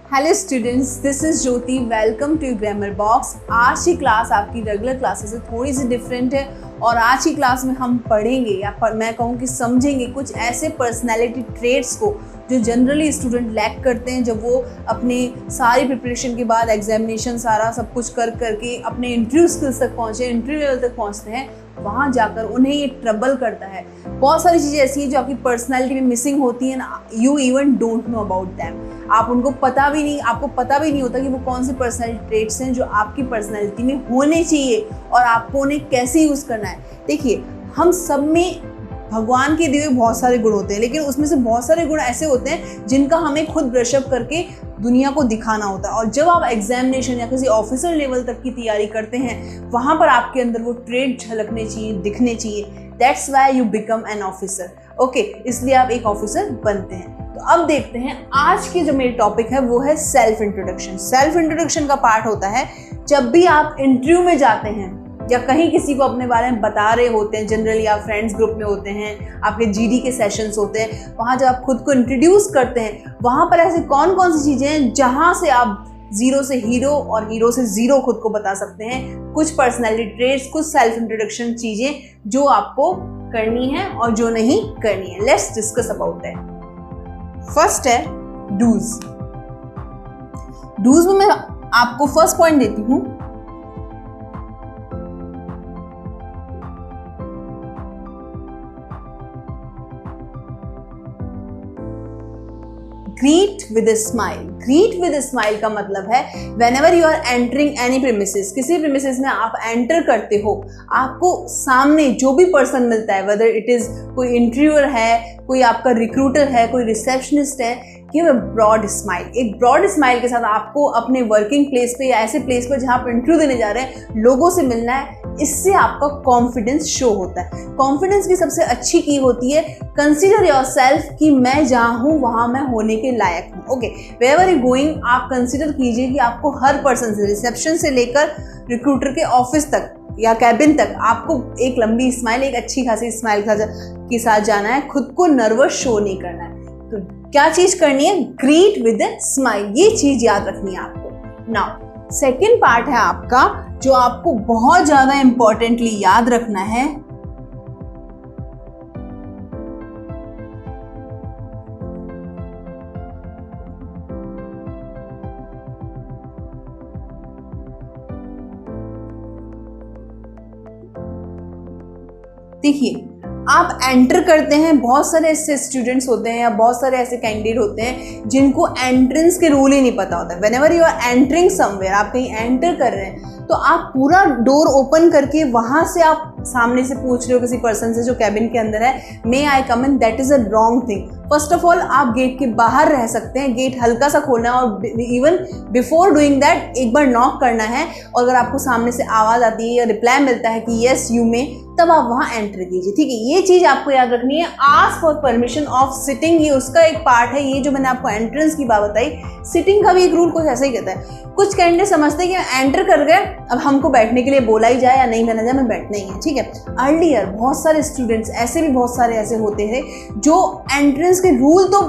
Hello students, this is Jyoti. Welcome to grammar box. आज की class आपकी रेगुलर क्लासेस से थोड़ी सी डिफरेंट है और आज की क्लास में हम पढ़ेंगे या मैं कहूँ कि समझेंगे कुछ ऐसे पर्सनैलिटी ट्रेट्स को जो जनरली स्टूडेंट लैक करते हैं जब वो अपने सारी प्रिपरेशन के बाद एग्जामिनेशन सारा सब कुछ कर करके अपने इंटरव्यू स्किल्स तक पहुँचे, इंटरव्यू लेवल तक पहुँचते हैं, वहाँ जाकर उन्हें ये ट्रबल करता है। बहुत सारी चीज़ें ऐसी हैं जो आपकी पर्सनैलिटी में मिसिंग होती हैं, you even don't know about them. आपको पता भी नहीं होता कि वो कौन से पर्सनैलिटी ट्रेट्स हैं जो आपकी पर्सनैलिटी में होने चाहिए और आपको उन्हें कैसे यूज़ करना है। देखिए, हम सब में भगवान के दिए बहुत सारे गुण होते हैं, लेकिन उसमें से बहुत सारे गुण ऐसे होते हैं जिनका हमें खुद ब्रशअप करके दुनिया को दिखाना होता है। और जब आप एग्जामिनेशन या किसी ऑफिसर लेवल तक की तैयारी करते हैं, वहाँ पर आपके अंदर वो ट्रेट झलकने चाहिए, दिखने चाहिए। That's why you become an officer. Okay, इसलिए आप एक ऑफिसर बनते हैं। तो अब देखते हैं आज की जो मेरी टॉपिक है वो है सेल्फ इंट्रोडक्शन। सेल्फ इंट्रोडक्शन का पार्ट होता है जब भी आप इंटरव्यू में जाते हैं या कहीं किसी को अपने बारे में बता रहे होते हैं, जनरली आप फ्रेंड्स ग्रुप में होते हैं, आपके जीडी के सेशंस होते हैं, वहाँ जब आप खुद को इंट्रोड्यूस करते हैं, वहाँ पर ऐसे कौन कौन सी चीज़ें हैं जहाँ से आप जीरो से हीरो और हीरो से जीरो खुद को बता सकते हैं। कुछ पर्सनैलिटी ट्रेट्स, कुछ सेल्फ इंट्रोडक्शन चीज़ें जो आपको करनी है और जो नहीं करनी है। Let's discuss about that. First है डूज। डूज में मैं आपको फर्स्ट पॉइंट देती हूँ। Greet with a smile. Greet with a smile का मतलब है whenever you are entering any premises, किसी premises में आप एंटर करते हो, आपको सामने जो भी पर्सन मिलता है, whether it is कोई इंटरव्यूअर है, कोई आपका रिक्रूटर है, कोई रिसेप्शनिस्ट है, गिव अ ब्रॉड स्माइल। एक ब्रॉड स्माइल के साथ आपको अपने वर्किंग प्लेस पे या ऐसे प्लेस पर जहाँ आप इंटरव्यू देने जा रहे हैं, लोगों से मिलना है। इससे आपका कॉन्फिडेंस शो होता है। कॉन्फिडेंस की सबसे अच्छी की होती है कंसीडर योरसेल्फ कि मैं जहाँ हूँ वहाँ मैं होने के लायक हूँ। ओके, वेयर यू गोइंग, आप कंसीडर कीजिए कि आपको हर पर्सन से, रिसेप्शन से लेकर रिक्रूटर के ऑफिस तक या कैबिन तक, आपको एक लंबी स्माइल, एक अच्छी खासी स्माइल के साथ जाना है। खुद को नर्वस शो नहीं करना है। तो क्या चीज करनी है? Greet with a smile. ये चीज याद रखनी है आपको। नाउ सेकेंड पार्ट है आपका जो आपको बहुत ज्यादा इंपॉर्टेंटली याद रखना है। देखिए, आप एंटर करते हैं, बहुत सारे ऐसे स्टूडेंट्स होते हैं या बहुत सारे ऐसे कैंडिडेट होते हैं जिनको एंट्रेंस के रूल ही नहीं पता होता है। Whenever you are entering somewhere, आप कहीं एंटर कर रहे हैं तो आप पूरा डोर ओपन करके वहाँ से आप सामने से पूछ रहे हो किसी पर्सन से जो कैबिन के अंदर है, may I come in. That is a wrong thing. First of all, आप गेट के बाहर रह सकते हैं, गेट हल्का सा खोलना है और इवन बिफोर डूइंग दैट एक बार नॉक करना है। और अगर आपको सामने से आवाज़ आती है या रिप्लाई मिलता है कि येस यू मे, तब आप वहाँ एंटर कीजिए। ठीक है, ये चीज़ आपको याद रखनी है। Ask for permission of sitting, ये उसका एक पार्ट है। ये जो मैंने आपको एंट्रेंस की बात बताई, सिटिंग का भी एक रूल कुछ ऐसा ही कहता है। कुछ कैंडिडेट समझते हैं कि एंटर कर गए, अब हमको बैठने के लिए बोला ही जाए या नहीं बोला जाए, मैं बैठना ही है। ठीक है, अर्लियर बहुत सारे स्टूडेंट्स ऐसे भी बहुत सारे ऐसे होते थे जो एंट्रेंस के रूल तो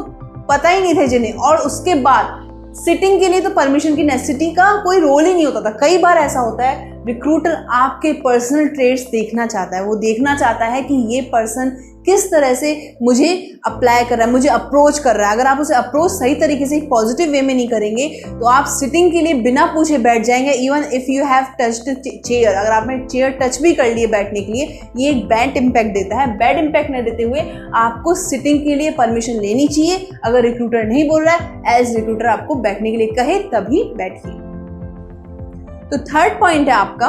पता ही नहीं थे जिन्हें, और उसके बाद सिटिंग के लिए तो परमिशन की नेसेसिटी का कोई रोल ही नहीं होता था। कई बार ऐसा होता है रिक्रूटर आपके पर्सनल ट्रेट्स देखना चाहता है। वो देखना चाहता है कि ये पर्सन किस तरह से मुझे अप्लाई कर रहा है, मुझे अप्रोच कर रहा है। अगर आप उसे अप्रोच सही तरीके से पॉजिटिव वे में नहीं करेंगे तो आप सिटिंग के लिए बिना पूछे बैठ जाएंगे। Even if you have touched chair, अगर आपने चेयर टच भी कर लिए बैठने के लिए, ये एक बैड इम्पैक्ट देता है। बैड इम्पैक्ट न देते हुए आपको सिटिंग के लिए परमिशन लेनी चाहिए। अगर रिक्रूटर नहीं बोल रहा है, एज रिक्रूटर आपको बैठने के लिए कहे तभी बैठिए। तो थर्ड पॉइंट है आपका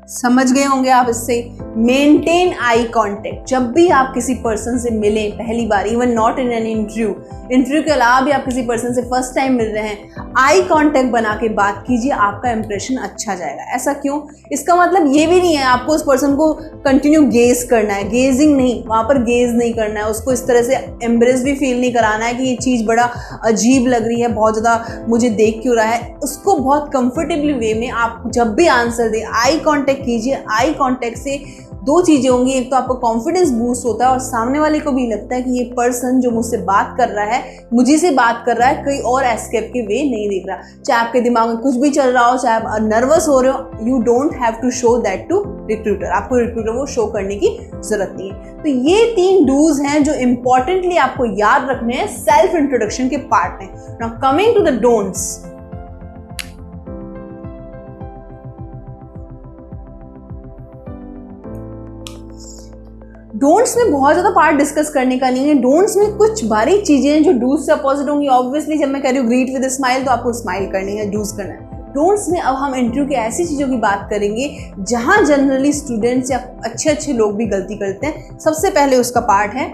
समझ गए होंगे आप इससे, मेंटेन आई कांटेक्ट। जब भी आप किसी पर्सन से मिलें पहली बार, even not in an interview, interview के अलावा भी आप किसी पर्सन से फर्स्ट टाइम मिल रहे हैं, आई कांटेक्ट बना के बात कीजिए, आपका इंप्रेशन अच्छा जाएगा। ऐसा क्यों? इसका मतलब ये भी नहीं है आपको उस पर्सन को कंटिन्यू गेज करना है, गेजिंग नहीं, वहाँ पर गेज नहीं करना है, उसको इस तरह से एम्ब्रेस भी फील नहीं कराना है कि ये चीज़ बड़ा अजीब लग रही है, बहुत ज़्यादा मुझे देख क्यों रहा है। उसको बहुत कंफर्टेबली वे में आप जब भी आंसर दें, आई कांटेक्ट कीजिए। आई कांटेक्ट से दो चीज़ें होंगी, एक तो आपका कॉन्फिडेंस बूस्ट होता है और सामने वाले को भी लगता है कि ये पर्सन जो मुझसे बात कर रहा है, मुझे से बात कर रहा है, कहीं और एस्केप के वे नहीं देख रहा। चाहे आपके दिमाग में कुछ भी चल रहा हो, चाहे आप नर्वस हो रहे हो, you don't have to show that to recruiter. आपको रिक्रूटर को शो करने की जरूरत नहीं है। तो ये 3 डूज हैं जो इंपॉर्टेंटली आपको याद रखने हैं सेल्फ इंट्रोडक्शन के पार्ट में। Now coming to the don'ts. Don'ts में बहुत ज़्यादा पार्ट डिस्कस करने का नहीं है। डोंट्स में कुछ बारीक चीज़ें हैं जो डूज से अपोजिट होंगी। ऑब्वियसली जब मैं कह रही हूँ ग्रीट विद स्माइल, तो आपको स्माइल करनी है, डूज करना है। डोंट्स में अब हम इंटरव्यू की ऐसी चीज़ों की बात करेंगे जहाँ जनरली स्टूडेंट्स या अच्छे लोग भी गलती करते हैं। सबसे पहले उसका पार्ट है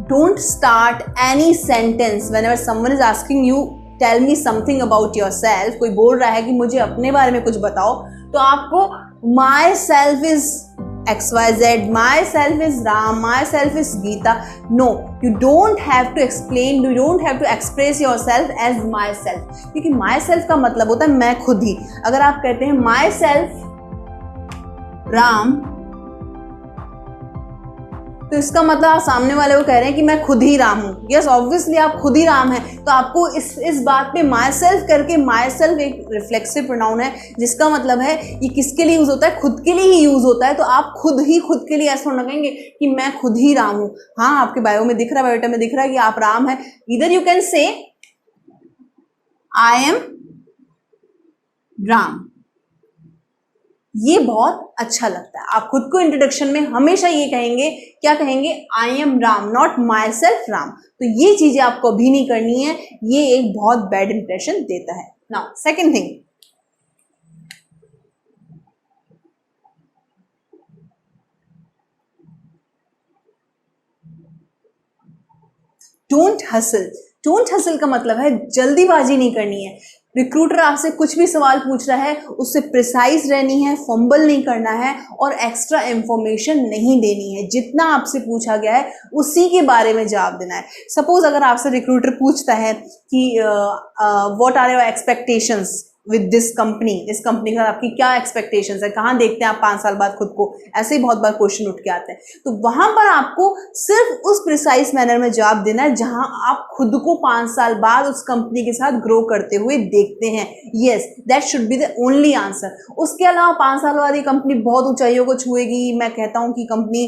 don't start any sentence whenever someone is asking you tell me something about yourself. कोई बोल रहा है कि मुझे अपने बारे में कुछ बताओ, तो आपको myself is XYZ, myself is Ram, myself is Geeta. No, you don't have to explain, you don't have to express yourself as myself, क्योंकि माई सेल्फ का मतलब होता है मैं खुद ही। अगर आप कहते हैं माई सेल्फ राम, तो इसका मतलब आप सामने वाले को कह रहे हैं कि मैं खुद ही राम हूँ। यस, ऑब्वियसली आप खुद ही राम हैं। तो आपको इस बात पे माई सेल्फ करके, माई सेल्फ एक रिफ्लेक्सिव प्रोनाउन है जिसका मतलब है ये किसके लिए यूज होता है? खुद के लिए ही यूज होता है। तो आप खुद के लिए ऐसा होना कहेंगे कि मैं खुद ही राम हूँ। हाँ, आपके बायो में दिख रहा है, बायोडाटा में दिख रहा है कि आप राम हैं। इधर you can say I am Ram. ये बहुत अच्छा लगता है। आप खुद को इंट्रोडक्शन में हमेशा ये कहेंगे, क्या कहेंगे? I am Ram, not my self Ram. तो ये चीजें आपको अभी नहीं करनी है, ये एक बहुत बैड इंप्रेशन देता है। Now second thing, don't hustle. Don't hustle का मतलब है जल्दीबाजी नहीं करनी है। रिक्रूटर आपसे कुछ भी सवाल पूछ रहा है, उससे प्रिसाइज रहनी है, फंबल नहीं करना है और एक्स्ट्रा इंफॉर्मेशन नहीं देनी है। जितना आपसे पूछा गया है उसी के बारे में जवाब देना है। सपोज अगर आपसे रिक्रूटर पूछता है कि what are your expectations with this company, इस कंपनी का आपकी क्या एक्सपेक्टेशंस है, कहाँ देखते हैं आप 5 साल बाद खुद को, ऐसे ही बहुत बार क्वेश्चन उठ के आते हैं। तो वहां पर आपको सिर्फ उस प्रिसाइज मैनर में जवाब देना है जहां आप खुद को 5 साल बाद उस कंपनी के साथ ग्रो करते हुए देखते हैं। Yes, that should be the only answer. उसके अलावा 5 साल बाद ये कंपनी बहुत ऊंचाइयों को छुएगी, मैं कहता हूँ कि कंपनी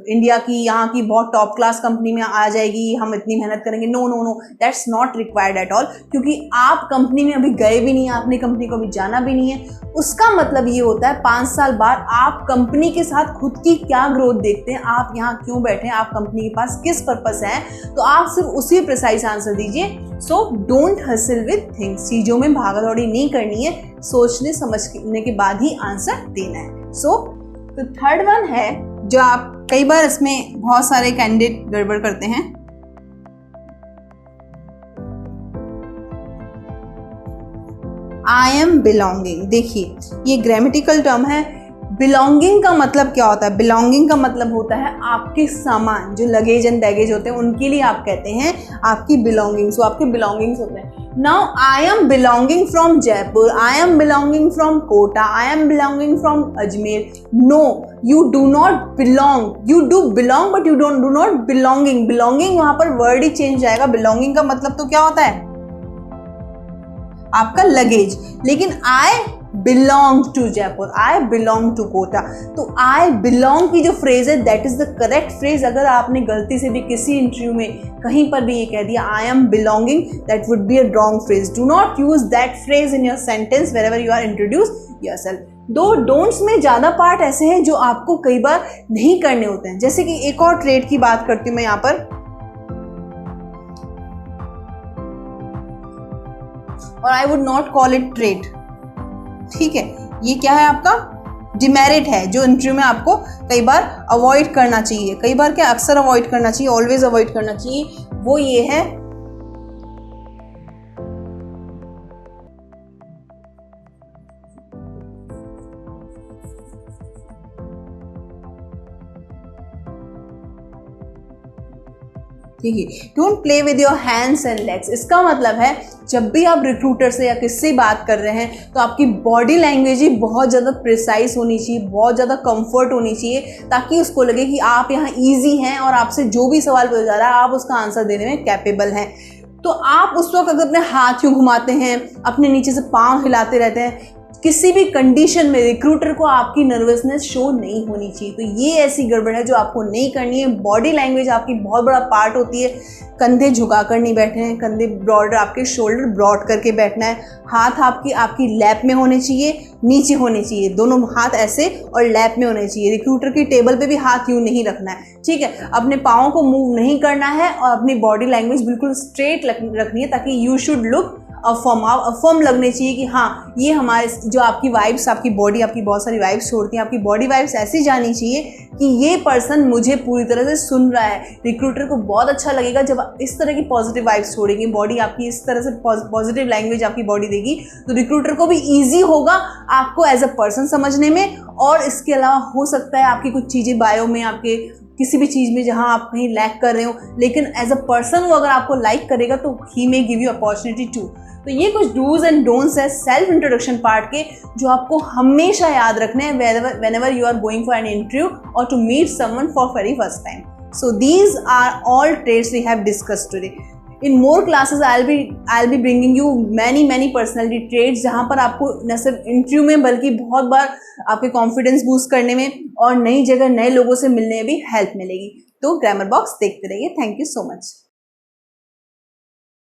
इंडिया की, यहाँ की बहुत टॉप क्लास कंपनी में आ जाएगी, हम इतनी मेहनत करेंगे, no no no, that's not required at all. क्योंकि आप कंपनी में अभी गए भी नहीं है, आपने कंपनी को अभी जाना भी नहीं है। उसका मतलब ये होता है 5 साल बाद आप कंपनी के साथ खुद की क्या ग्रोथ देखते हैं, आप यहाँ क्यों बैठे हैं, आप कंपनी के पास किस पर्पस है। तो आप सिर्फ उसी प्रिसाइज आंसर दीजिए। So don't hustle with things. चीजों में भागादौड़ी नहीं करनी है, सोचने समझने के बाद ही आंसर देना है। सो तो थर्ड वन है जो आप कई बार इसमें बहुत सारे कैंडिडेट गड़बड़ करते हैं, आई एम बिलोंगिंग। देखिए ये ग्रामेटिकल टर्म है। बिलोंगिंग का मतलब क्या होता है? बिलोंगिंग का मतलब होता है आपके सामान, जो लगेज एंड बैगेज होते हैं उनके लिए आप कहते हैं आपकी बिलोंगिंग्स। वो आपके बिलोंगिंग्स होते हैं। Now I am belonging from Jaipur, I am belonging from Kota, I am belonging from Ajmer. No, you do not belong. You do belong but you do not belonging. Belonging वहां पर वर्ड ही चेंज जाएगा। Belonging का मतलब तो क्या होता है? आपका लगेज। लेकिन I belong to Jaipur, I belong to Kota. तो आई बिलोंग की जो फ्रेज है that is the correct phrase. अगर आपने गलती से भी किसी इंटरव्यू में कहीं पर भी ये कह दिया I am belonging, that would be a wrong phrase. Do not use that phrase in your sentence wherever you are introduce yourself. दो डोंट्स में ज्यादा पार्ट ऐसे हैं जो आपको कई बार नहीं करने होते हैं। जैसे कि एक और ट्रेड की बात करती हूं मैं यहाँ पर, और I would not call it trade. ठीक है, ये क्या है आपका? डिमेरिट है जो इंटरव्यू में आपको कई बार अवॉइड करना चाहिए, कई बार क्या अक्सर अवॉइड करना चाहिए, ऑलवेज अवॉइड करना चाहिए, वो ये है ठीक है, don't play with your hands and legs. इसका मतलब है जब भी आप रिक्रूटर से या किससे बात कर रहे हैं तो आपकी बॉडी लैंग्वेज ही बहुत ज़्यादा प्रिसाइज होनी चाहिए, बहुत ज़्यादा कंफर्ट होनी चाहिए, ताकि उसको लगे कि आप यहाँ ईजी हैं और आपसे जो भी सवाल पूछा जा रहा है आप उसका आंसर देने में कैपेबल हैं। तो आप उस वक्त अगर अपने हाथ यूँ घुमाते हैं, अपने नीचे से पाँव हिलाते रहते हैं, किसी भी कंडीशन में रिक्रूटर को आपकी नर्वसनेस शो नहीं होनी चाहिए। तो ये ऐसी गड़बड़ है जो आपको नहीं करनी है। बॉडी लैंग्वेज आपकी बहुत बड़ा पार्ट होती है। कंधे झुका कर नहीं बैठने हैं, कंधे ब्रॉड, आपके शोल्डर ब्रॉड करके बैठना है। हाथ आपकी लैप में होने चाहिए, नीचे होने चाहिए, दोनों हाथ ऐसे और लैप में होने चाहिए। रिक्रूटर की टेबल पे भी हाथ यूँ नहीं रखना है, ठीक है। अपने पाँव को मूव नहीं करना है और अपनी बॉडी लैंग्वेज बिल्कुल स्ट्रेट रखनी है, ताकि यू शुड लुक अफर्म लगने चाहिए कि हाँ ये हमारे जो आपकी वाइब्स, आपकी बॉडी आपकी बहुत सारी वाइब्स छोड़ती हैं, आपकी बॉडी वाइब्स ऐसी जानी चाहिए कि ये पर्सन मुझे पूरी तरह से सुन रहा है। रिक्रूटर को बहुत अच्छा लगेगा जब आप इस तरह की पॉजिटिव वाइब्स छोड़ेंगे, बॉडी आपकी इस तरह से पॉजिटिव लैंग्वेज आपकी बॉडी देगी, तो रिक्रूटर को भी ईजी होगा आपको एज अ पर्सन समझने में। और इसके अलावा हो सकता है आपकी कुछ चीज़ें बायो में, आपके किसी भी चीज़ में जहां आप कहीं लैक कर रहे हो, लेकिन एज अ पर्सन वो अगर आपको लाइक करेगा तो ही may give you opportunity to. तो ये कुछ डूज एंड डोंट्स है सेल्फ इंट्रोडक्शन पार्ट के, जो आपको हमेशा याद रखने हैं whenever you are going for an interview or to meet someone for very first time. So these are all traits we have discussed today. In more classes I'll be bringing you many personality traits, जहाँ पर आपको न सिर्फ interview में बल्कि बहुत बार आपके confidence boost करने में और नई जगह नए लोगों से मिलने में भी हेल्प मिलेगी। तो ग्रामर बॉक्स देखते रहिए। Thank you so much.